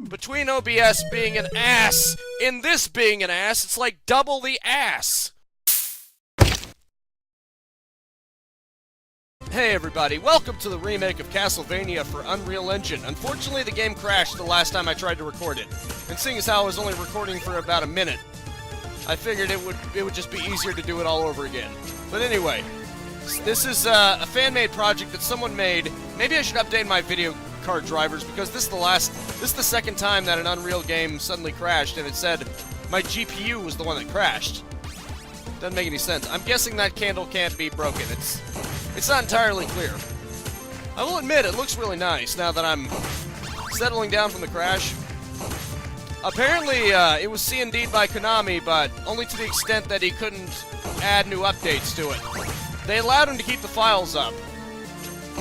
Between OBS being an ass and this being an ass, it's like double the ass. Hey everybody, welcome to the remake of Castlevania for Unreal Engine. Unfortunately, the game crashed the last time I tried to record it. And seeing as how I was only recording for about a minute, I figured it would just be easier to do it all over again. But anyway, this is a fan-made project that someone made. Maybe I should update my video card drivers, because this is the second time that an Unreal game suddenly crashed, and it said my GPU was the one that crashed. Doesn't make any sense. I'm guessing that candle can't be broken. It's not entirely clear. I will admit, it looks really nice now that I'm settling down from the crash. Apparently, it was C&D'd by Konami, but only to the extent that he couldn't add new updates to it. They allowed him to keep the files up.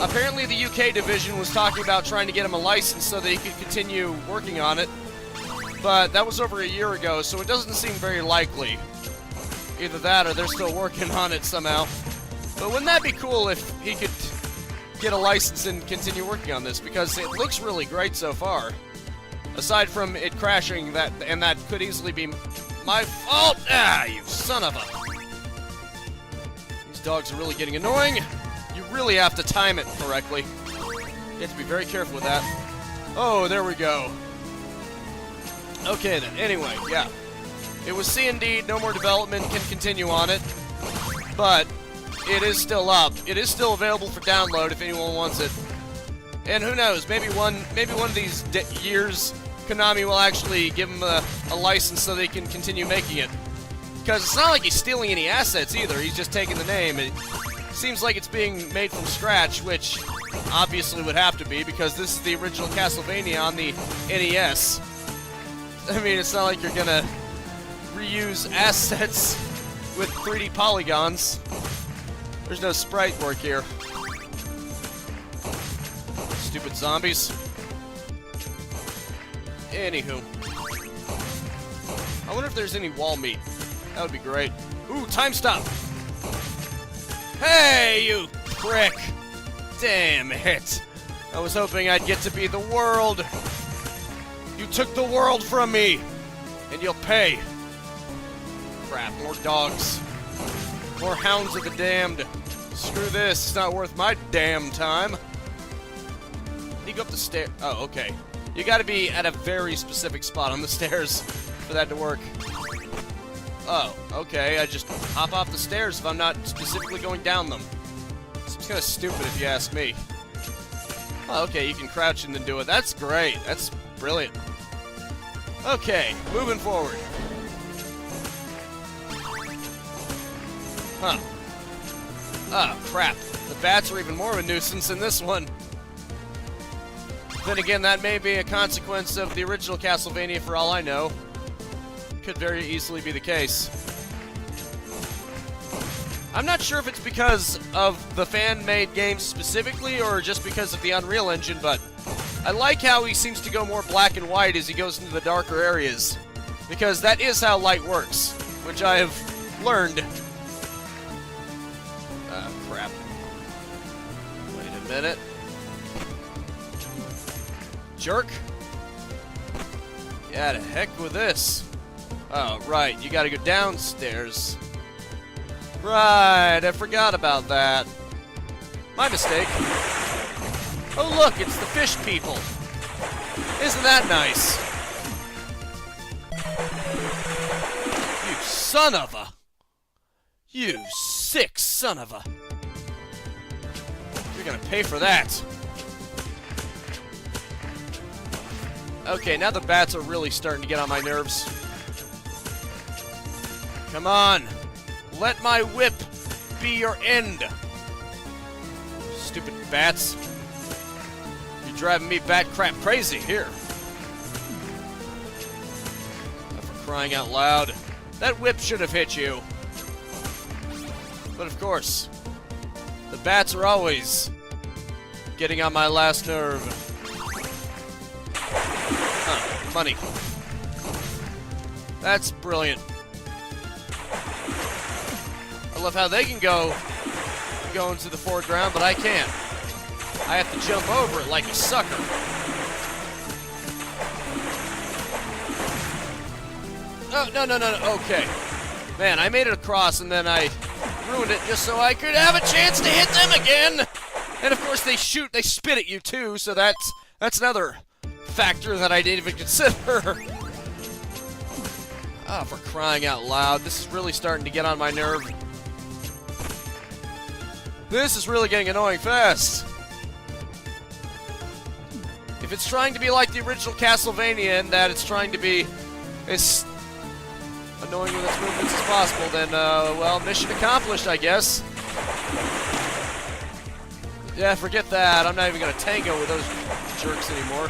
Apparently, the UK division was talking about trying to get him a license so that he could continue working on it, but that was over a year ago, so it doesn't seem very likely. Either that or they're still working on it somehow. But wouldn't that be cool if he could get a license and continue working on this, because it looks really great so far. Aside from it crashing, that could easily be my fault. Ah, you son of a... These dogs are really getting annoying. You really have to time it correctly. You have to be very careful with that. Oh, there we go. Okay then, anyway, yeah. It was C&D, no more development, can continue on it. But it is still up. It is still available for download if anyone wants it. And who knows, maybe one of these years, Konami will actually give him a license so they can continue making it. Because it's not like he's stealing any assets either, he's just taking the name. It seems like it's being made from scratch, which obviously would have to be, because this is the original Castlevania on the NES. I mean, it's not like you're gonna reuse assets with 3D polygons. There's no sprite work here. Stupid zombies. Anywho. I wonder if there's any wall meat. That would be great. Ooh, time stop! Hey, you prick! Damn it! I was hoping I'd get to be the world. You took the world from me! And you'll pay. Crap, more dogs. More hounds of the damned. Screw this, it's not worth my damn time. You go up the stairs. Oh, okay. You gotta be at a very specific spot on the stairs for that to work. Oh, okay, I just hop off the stairs if I'm not specifically going down them. Seems kinda stupid if you ask me. Oh, okay, you can crouch and then do it. That's great. That's brilliant. Okay, moving forward. Huh. Oh, crap. The bats are even more of a nuisance in this one. Then again, that may be a consequence of the original Castlevania for all I know. Could very easily be the case. I'm not sure if it's because of the fan-made games specifically, or just because of the Unreal Engine, but I like how he seems to go more black and white as he goes into the darker areas. Because that is how light works, which I have learned. Crap. Wait a minute. Jerk. Yeah, to heck with this. Oh, right, you gotta go downstairs. Right, I forgot about that. My mistake. Oh look, it's the fish people. Isn't that nice? You son of a... You sick son of a... You're gonna pay for that. Okay, now the bats are really starting to get on my nerves. Come on! Let my whip be your end! Stupid bats. You're driving me bat crap crazy here. For crying out loud. That whip should have hit you. But of course, the bats are always getting on my last nerve. Huh, money. That's brilliant. I love how they can go into the foreground, but I can't. I have to jump over it like a sucker. Oh, no, no, no, no, okay. Man, I made it across and then I ruined it just so I could have a chance to hit them again! And of course they spit at you too, so that's another factor that I didn't even consider. Ah, for crying out loud, this is really starting to get on my nerve. This is really getting annoying fast. If it's trying to be like the original Castlevania and that it's trying to be as annoying with its movements as possible, then, well, mission accomplished, I guess. Yeah, forget that. I'm not even going to tango with those jerks anymore.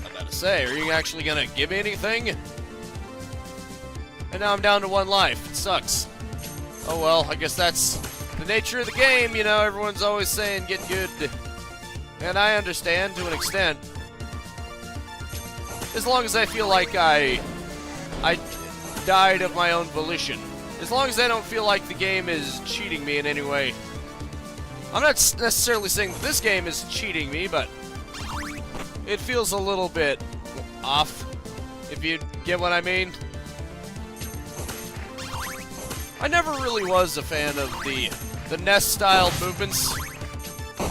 I'm about to say, are you actually going to give me anything? And now I'm down to 1 life. It sucks. Oh well, I guess that's the nature of the game, you know, everyone's always saying get good. And I understand to an extent. As long as I feel like I died of my own volition. As long as I don't feel like the game is cheating me in any way. I'm not necessarily saying that this game is cheating me, but it feels a little bit off, if you get what I mean. I never really was a fan of the NES-style movements.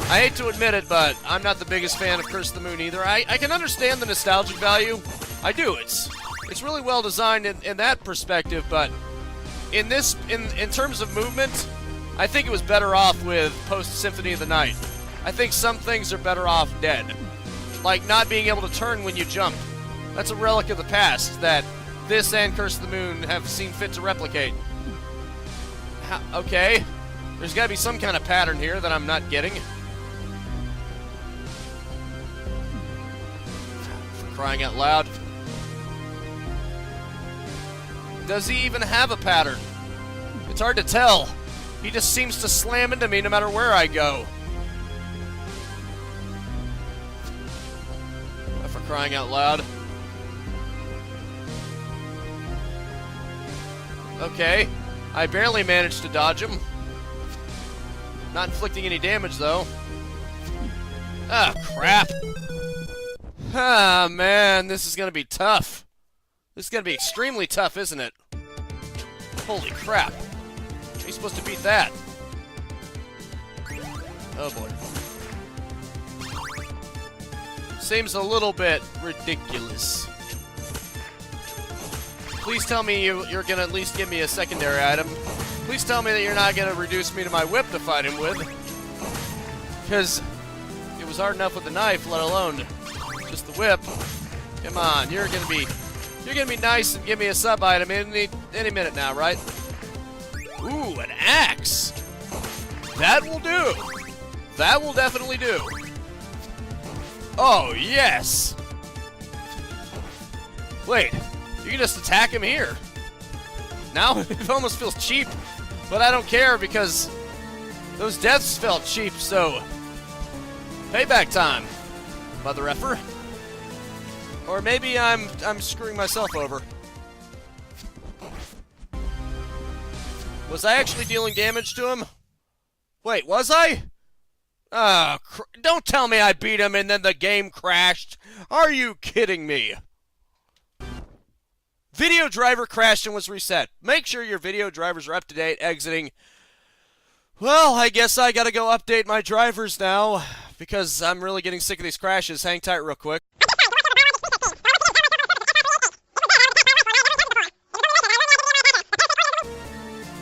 I hate to admit it, but I'm not the biggest fan of Curse of the Moon either. I can understand the nostalgic value. I do. It's really well designed in that perspective, but in terms of movement, I think it was better off with post-Symphony of the Night. I think some things are better off dead. Like not being able to turn when you jump. That's a relic of the past that this and Curse of the Moon have seen fit to replicate. Okay, there's got to be some kind of pattern here that I'm not getting. For crying out loud. Does he even have a pattern? It's hard to tell. He just seems to slam into me no matter where I go. For crying out loud. Okay. I barely managed to dodge him. Not inflicting any damage, though. Ah, crap. Ah, man, this is gonna be tough. This is gonna be extremely tough, isn't it? Holy crap. How are you supposed to beat that? Oh, boy. Seems a little bit ridiculous. Please tell me you're gonna at least give me a secondary item. Please tell me that you're not gonna reduce me to my whip to fight him with. Because it was hard enough with the knife, let alone just the whip. Come on, you're gonna be nice and give me a sub item any minute now, right? Ooh, an axe. That will do. That will definitely do. Oh yes. Wait. You can just attack him here. Now it almost feels cheap, but I don't care because those deaths felt cheap, so payback time, mother effer. Or maybe I'm screwing myself over. Was I actually dealing damage to him? Wait, was I? Ah, don't tell me I beat him and then the game crashed. Are you kidding me? Video driver crashed and was reset. Make sure your video drivers are up to date exiting. Well, I guess I gotta go update my drivers now because I'm really getting sick of these crashes. Hang tight real quick.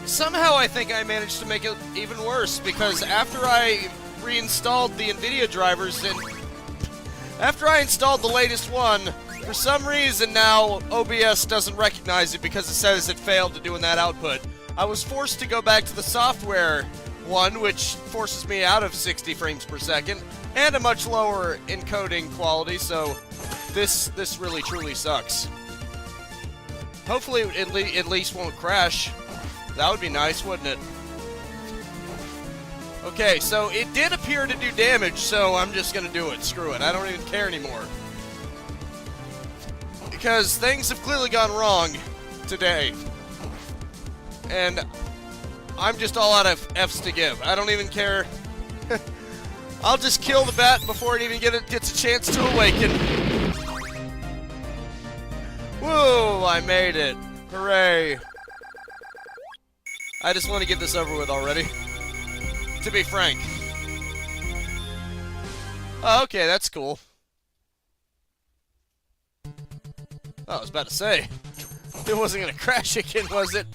Somehow I think I managed to make it even worse because after I reinstalled the NVIDIA drivers and after I installed the latest one, for some reason now, OBS doesn't recognize it because it says it failed to doing that output. I was forced to go back to the software one, which forces me out of 60 frames per second, and a much lower encoding quality, so this really truly sucks. Hopefully it at least won't crash. That would be nice, wouldn't it? Okay, so it did appear to do damage, so I'm just gonna do it. Screw it. I don't even care anymore. Because things have clearly gone wrong today. And I'm just all out of F's to give. I don't even care. I'll just kill the bat before it even gets a chance to awaken. Woo! I made it. Hooray. I just want to get this over with already. To be frank. Oh, okay, that's cool. Oh, I was about to say. It wasn't going to crash again, was it?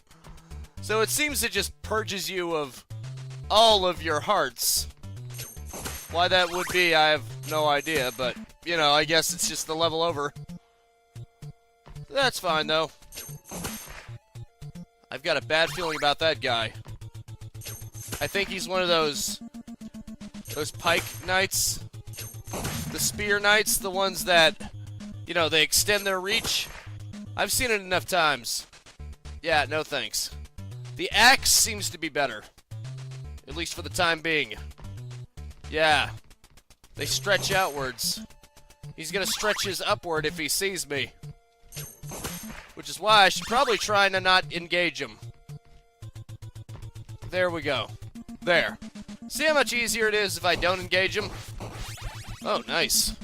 So it seems it just purges you of all of your hearts. Why that would be, I have no idea, but, you know, I guess it's just the level over. That's fine, though. I've got a bad feeling about that guy. I think he's one of those pike knights. The spear knights, the ones that, you know, they extend their reach. I've seen it enough times. Yeah, no thanks. The axe seems to be better. At least for the time being. Yeah. They stretch outwards. He's gonna stretch his upward if he sees me. Which is why I should probably try to not engage him. There we go. There. See how much easier it is if I don't engage him? Oh, nice.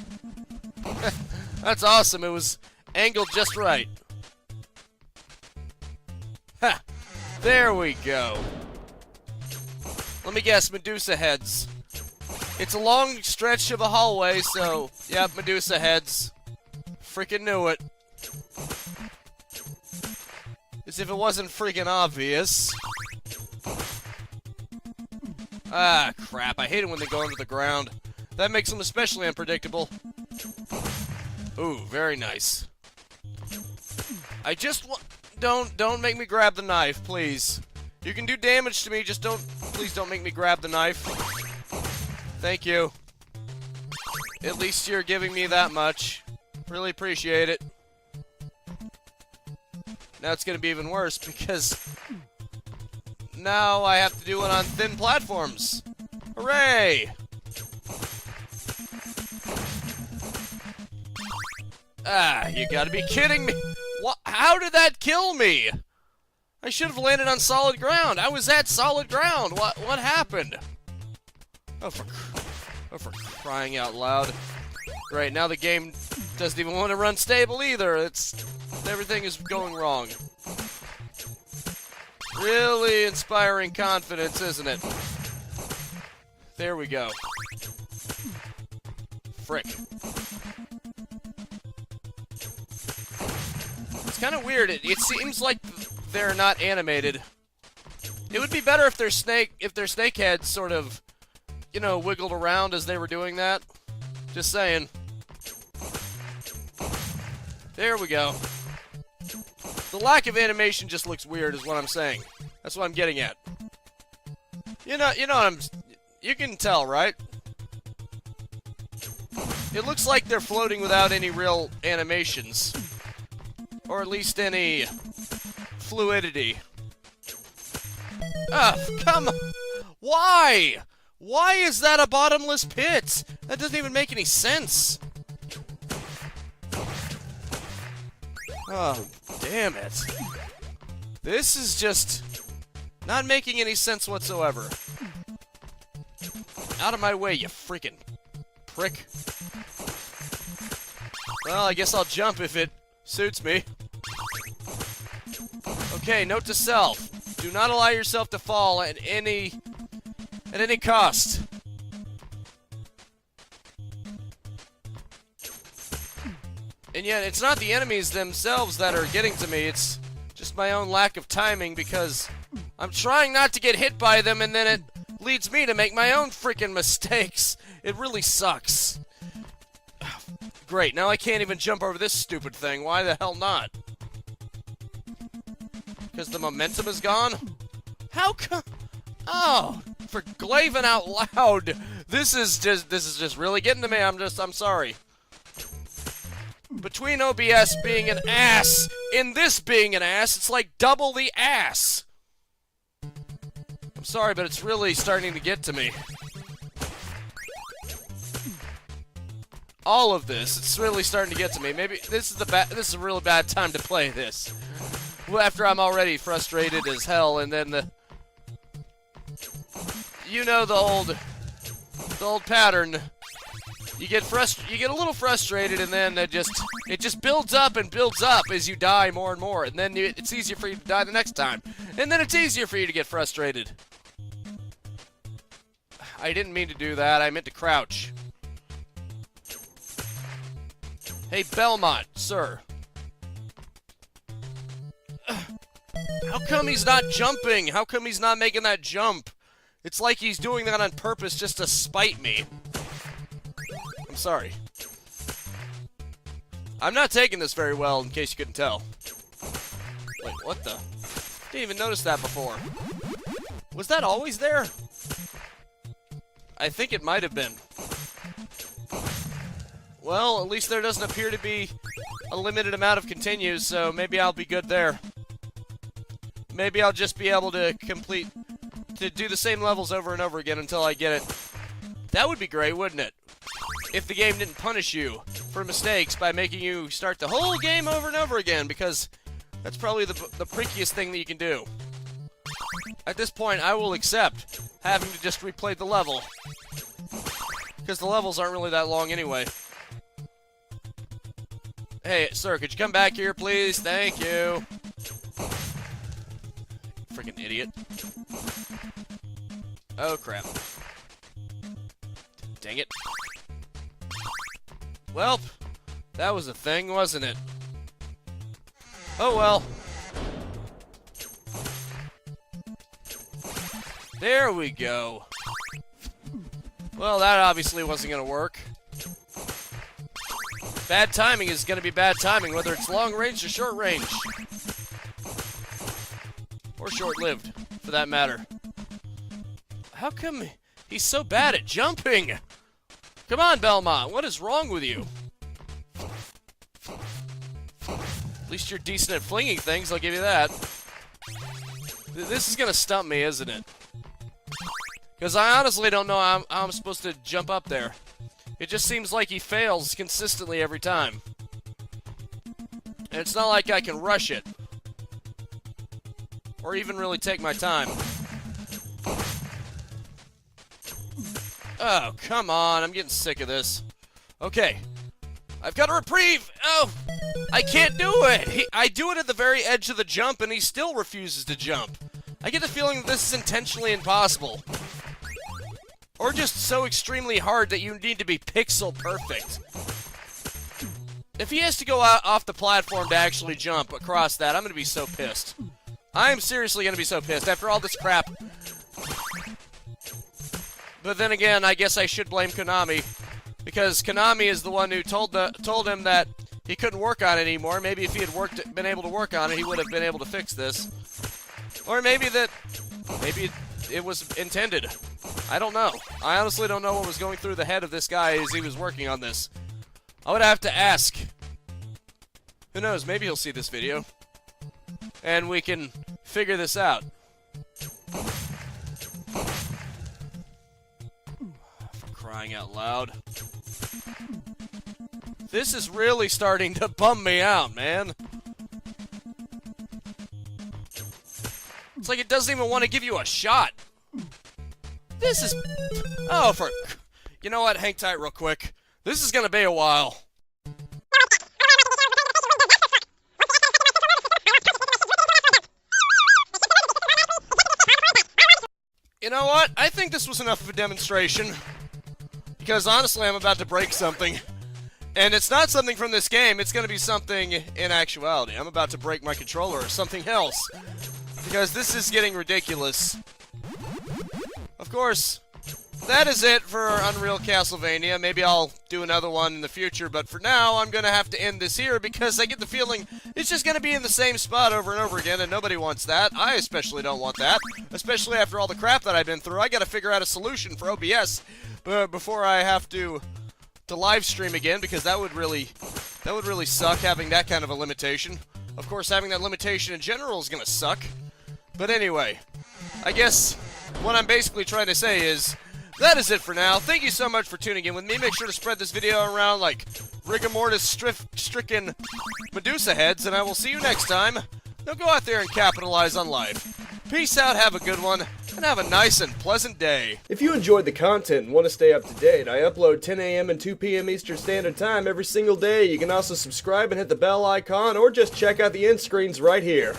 That's awesome. It was angled just right. Ha! There we go. Let me guess, Medusa Heads. It's a long stretch of a hallway, so, yep, Medusa Heads. Freaking knew it. As if it wasn't freaking obvious. Ah, crap. I hate it when they go under the ground. That makes them especially unpredictable. Ooh, very nice. I just don't make me grab the knife, please. You can do damage to me, just please don't make me grab the knife. Thank you. At least you're giving me that much. Really appreciate it. Now it's gonna be even worse because now I have to do it on thin platforms. Hooray! Ah, you gotta be kidding me! What? How did that kill me? I should have landed on solid ground. I was at solid ground. What happened? Oh, for crying out loud! Right now the game doesn't even want to run stable either. Everything is going wrong. Really inspiring confidence, isn't it? There we go. Frick. It's kind of weird. It seems like they're not animated. It would be better if their snake heads sort of, you know, wiggled around as they were doing that. Just saying. There we go. The lack of animation just looks weird is what I'm saying. That's what I'm getting at. You know you can tell, right? It looks like they're floating without any real animations. Or at least any fluidity. Ugh, come on! Why? Why is that a bottomless pit? That doesn't even make any sense. Oh, damn it. This is just not making any sense whatsoever. Out of my way, you freaking prick. Well, I guess I'll jump if it suits me. Okay, note to self. Do not allow yourself to fall at any cost. And yet, it's not the enemies themselves that are getting to me, it's just my own lack of timing because I'm trying not to get hit by them and then it leads me to make my own freaking mistakes. It really sucks. Great, now I can't even jump over this stupid thing. Why the hell not? Because the momentum is gone? How come? Oh, for glaving out loud. This is just really getting to me. I'm sorry. Between OBS being an ass and this being an ass, it's like double the ass. I'm sorry, but it's really starting to get to me. All of this, it's really starting to get to me. Maybe this is a really bad time to play this. After I'm already frustrated as hell, and then you know the old pattern. You get a little frustrated, and then it just builds up and builds up as you die more and more, and then it's easier for you to die the next time, and then it's easier for you to get frustrated. I didn't mean to do that. I meant to crouch. Hey, Belmont, sir. How come he's not jumping? How come he's not making that jump? It's like he's doing that on purpose just to spite me. I'm sorry. I'm not taking this very well, in case you couldn't tell. Wait, what the? Didn't even notice that before. Was that always there? I think it might have been. Well, at least there doesn't appear to be a limited amount of continues, so maybe I'll be good there. Maybe I'll just be able to do the same levels over and over again until I get it. That would be great, wouldn't it? If the game didn't punish you for mistakes by making you start the whole game over and over again, because that's probably the prickiest thing that you can do. At this point, I will accept having to just replay the level, because the levels aren't really that long anyway. Hey, sir, could you come back here, please? Thank you. Freaking idiot. Oh, crap. Dang it. Welp, that was a thing, wasn't it? Oh, well. There we go. Well, that obviously wasn't going to work. Bad timing is going to be bad timing, whether it's long range or short range. Or short-lived, for that matter. How come he's so bad at jumping? Come on, Belmont, what is wrong with you? At least you're decent at flinging things, I'll give you that. This is going to stump me, isn't it? Because I honestly don't know how I'm supposed to jump up there. It just seems like he fails consistently every time. And it's not like I can rush it. Or even really take my time. Oh, come on. I'm getting sick of this. Okay. I've got a reprieve! Oh! I can't do it! I do it at the very edge of the jump, and he still refuses to jump. I get the feeling that this is intentionally impossible. Or just so extremely hard that you need to be pixel perfect. If he has to go out off the platform to actually jump across that, I'm going to be so pissed. I am seriously going to be so pissed after all this crap. But then again, I guess I should blame Konami. Because Konami is the one who told him that he couldn't work on it anymore. Maybe if he had been able to work on it, he would have been able to fix this. Or maybe it was intended. I don't know. I honestly don't know what was going through the head of this guy as he was working on this. I would have to ask. Who knows, maybe he'll see this video. And we can figure this out. For crying out loud. This is really starting to bum me out, man. It's like it doesn't even want to give you a shot. This is... Oh, for... You know what? Hang tight real quick. This is gonna be a while. You know what? I think this was enough of a demonstration. Because honestly, I'm about to break something. And it's not something from this game, it's gonna be something in actuality. I'm about to break my controller or something else. Because this is getting ridiculous. Of course, that is it for Unreal Castlevania. Maybe I'll do another one in the future, but for now, I'm gonna have to end this here because I get the feeling it's just gonna be in the same spot over and over again, and nobody wants that. I especially don't want that, especially after all the crap that I've been through. I gotta figure out a solution for OBS before I have to live stream again, because that would really suck, having that kind of a limitation. Of course, having that limitation in general is gonna suck. But anyway, I guess what I'm basically trying to say is, that is it for now. Thank you so much for tuning in with me. Make sure to spread this video around like rigor mortis stricken Medusa Heads, and I will see you next time. Now go out there and capitalize on life. Peace out, have a good one, and have a nice and pleasant day. If you enjoyed the content and want to stay up to date, I upload 10 a.m. and 2 p.m. Eastern Standard Time every single day. You can also subscribe and hit the bell icon, or just check out the end screens right here.